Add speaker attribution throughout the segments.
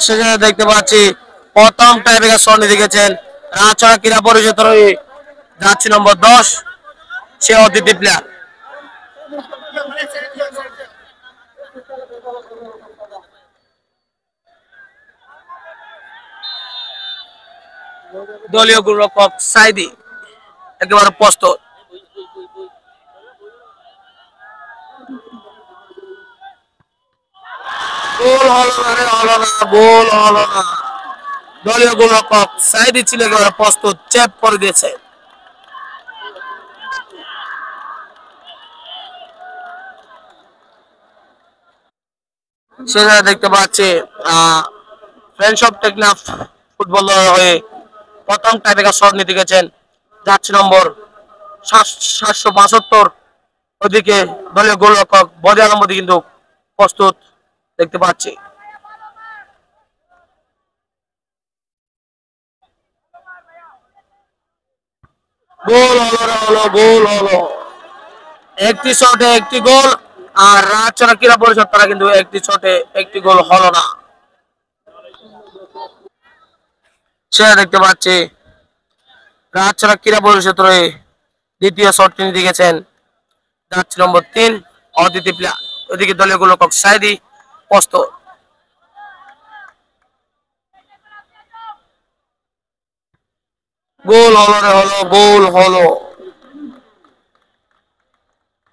Speaker 1: সেখানে দেখতে পাচ্ছি প্রথম টাইব্রেকার শট নিতে গেছেন রাজচড়া ক্রীড়া পরিষদের হয়ে যাচ্ছে নম্বর 10 সে অতিথি প্লেয়ার। দলীয় গোলরক্ষক সাইদি একেবারে প্রস্তুত। গোল হলো না রে, হলো না, গোল হলো না। দলীয় গোলরক্ষক সাইদি ছিল একেবারে প্রস্তুত, চেপ করে দিয়েছে। সেখানে দেখতে পাচ্ছি ফ্রেন্ডস অফ টেকনাফ ফুটবল দলের হয়ে প্রথম টাইব্রেকার শট নিতে গেছেন যাচ্ছে নম্বর 775। ওদিকে দলীয় গোলরক্ষক বদি আলমদি কিন্তু প্রস্তুত দেখতে পাচ্ছি। গোল হলো, গোল হলো। একটি শটে একটি গোল, আর রাজচড়া ক্রীড়া পরিষদ তারা কিন্তু একটি শটে একটি গোল হলো না। সেটা দেখতে পাচ্ছি রাজচড়া ক্রীড়া পরিষদ হয়ে দ্বিতীয় শটটি নিতে গেছেন যাচ্ছে নম্বর 3 অতিথি প্লেয়ার। ওদিকে দলীয় গোলরক্ষক সাইদি প্রস্তুত। গোল হলো রে, হলো, গোল হলো।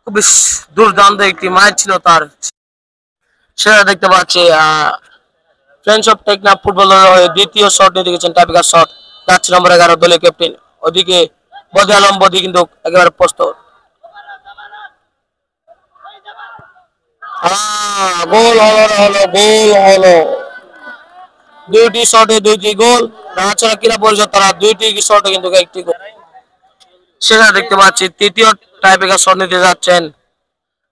Speaker 1: খুবই দুর্দান্ত একটি ম্যাচ ছিল তার। সেটা দেখতে পাচ্ছি ফ্রেন্ডস অফ টেকনাফ ফুটবল দলের হয়ে দ্বিতীয় শট নিতে গেছেন টাইব্রেকার শট যাচ্ছে নম্বর 11 দলীয় ক্যাপ্টেন। ওদিকে বদি আলম বদি কিন্তু একেবারে প্রস্তুত। গোল হলো, গোল হলো। দুইটি শটে দুইটি গোল, রাজচড়া ক্রীড়া পরিষদ তারা দুইটি শটে কিন্তু একটি গোল। সেখানে দেখতে পাচ্ছি তৃতীয় টাইব্রেকার শট নিতে যাচ্ছেন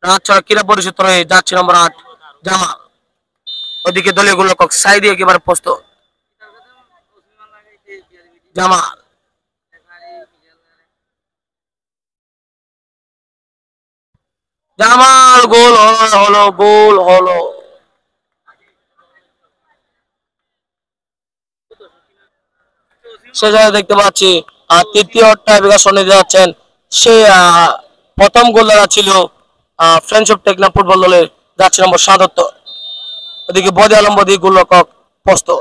Speaker 1: রাজচড়া ক্রীড়া পরিষদ হয়ে যাচ্ছে নম্বর 8 জামাল। ওদিকে দলীয় গোলরক্ষক সাইদি একেবারে প্রস্তুত। জামাল, জামাল, গোল হলো, গোল হলো। সে জায়গায় দেখতে পাচ্ছি তৃতীয় টাইব্রেকার শট নিতে যাচ্ছেন সে প্রথম গোলদাতা ছিল ফ্রেন্ডস অফ টেকনাফ ফুটবল দলের যাচ্ছে নম্বর 77। ওদিকে বদি আলম বদি গোলরক্ষক প্রস্তুত।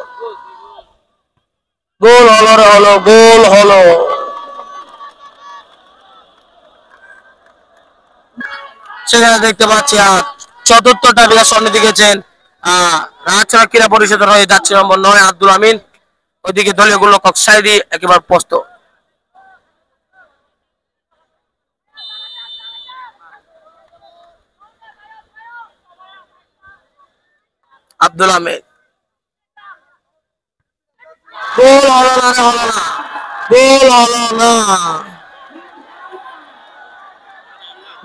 Speaker 1: গোল হলো রে, হলো, গোল হলো। সেখানে দেখতে পাচ্ছি চতুর্থ টাইব্রেকার শট নিতে গেছেন রাজচড়া ক্রীড়া পরিষদের হয়ে যাচ্ছে নম্বর 9 আব্দুল আমিন। ওইদিকে দলীয় গোলরক্ষক সাইদি একেবারে প্রস্তুত। আব্দুল আমিন, গোল হলো না রে, হলো না, গোল হলো না।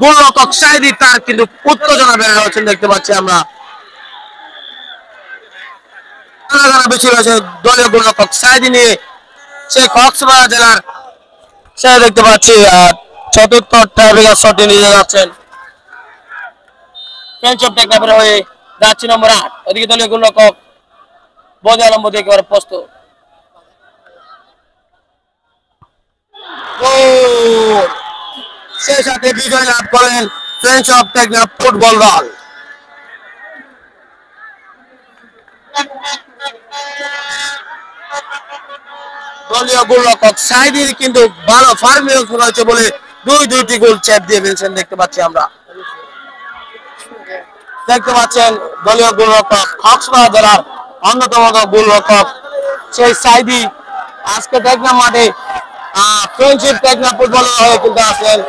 Speaker 1: গোলরক্ষক সাইদি তার কিন্তু উত্তেজনা বেড়ে রয়েছেন দেখতে পাচ্ছি আমরা। বেশি রয়েছে দলীয় গোলরক্ষক সাইদি নিয়ে সে কক্সবাজার জেলার। সে দেখতে পাচ্ছি চতুর্থ টাইব্রেকার শটে নিয়ে যাচ্ছেন ফ্রেন্ডস অফ টেকনাফের হয়ে যাচ্ছে নম্বর 8। ওদিকে দলীয় গোলরক্ষক বদি আলম বদি একেবারে প্রস্তুত। সেই সাথে বিজয় লাভ করেন ফ্রেন্ডস অফ টেকনাফ ফুটবল দল। দলীয় গোলরক্ষক সাইদির কিন্তু ভালো ফার্মিং রয়েছে বলে দুইটি গোল চেপ দিয়ে ফেলছেন দেখতে পাচ্ছি আমরা। দেখতে পাচ্ছেন দলীয় গোলরক্ষক কক্সবাজার জেলার অন্যতম গোলরক্ষক সেই সাইদি আজকে টেকনাফ মাঠে ফ্রেন্ডশিপ টেকনাফ ফুটবলের হয়ে কিন্তু আছেন।